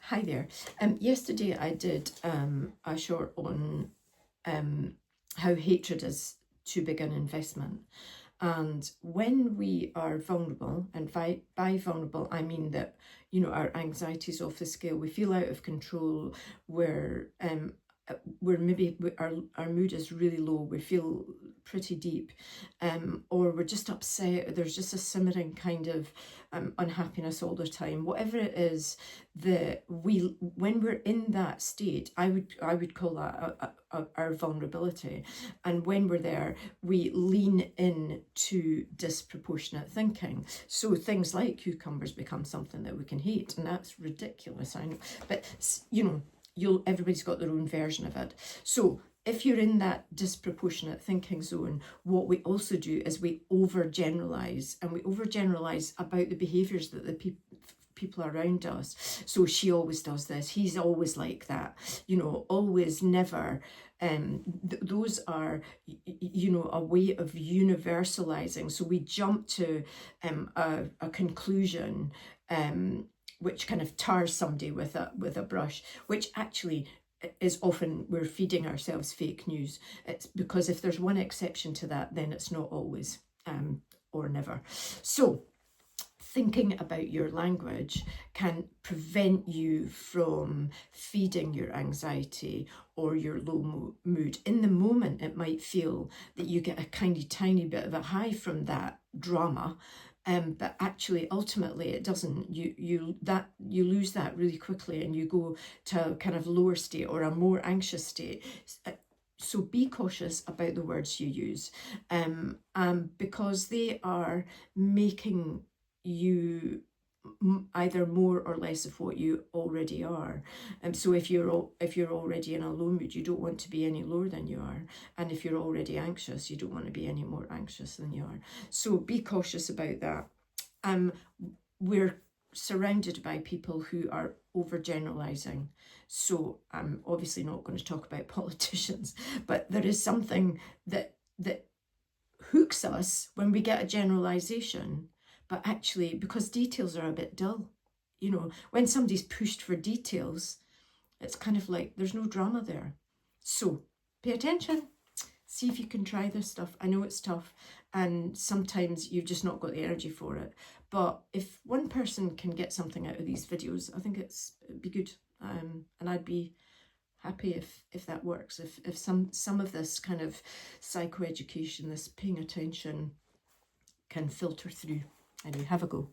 Hi there. Yesterday I did a short on how hatred is too big an investment. And when we are vulnerable, and by vulnerable I mean that, you know, our anxiety's off the scale, we feel out of control, we're maybe our mood is really low, we feel pretty deep, or we're just upset, there's just a simmering kind of unhappiness all the time, whatever it is, when we're in that state, I would call that our vulnerability. And when we're there, we lean in to disproportionate thinking. So things like cucumbers become something that we can hate, and that's ridiculous, I know, but you know, everybody's got their own version of it. So if you're in that disproportionate thinking zone, what we also do is we overgeneralize, and we overgeneralize about the behaviours that the people around us. So she always does this, he's always like that, you know, always, never. Those are, you know, a way of universalizing. So we jump to a conclusion which kind of tars somebody with a brush, which actually is often we're feeding ourselves fake news. It's because if there's one exception to that, then it's not always or never. So thinking about your language can prevent you from feeding your anxiety or your low mood. In the moment, it might feel that you get a tiny bit of a high from that drama, but actually, ultimately, it doesn't. You lose that really quickly, and you go to a kind of lower state or a more anxious state. So be cautious about the words you use, because they are making you either more or less of what you already are. So if you're already in a low mood, you don't want to be any lower than you are, and if you're already anxious, you don't want to be any more anxious than you are. So be cautious about that. We're surrounded by people who are overgeneralizing, so I'm obviously not going to talk about politicians, but there is something that hooks us when we get a generalization. But actually, because details are a bit dull, you know, when somebody's pushed for details, it's kind of like there's no drama there. So pay attention, see if you can try this stuff. I know it's tough, and sometimes you've just not got the energy for it. But if one person can get something out of these videos, I think it'd be good, and I'd be happy if that works. If some of this kind of psychoeducation, this paying attention, can filter through. Anyway, have a go.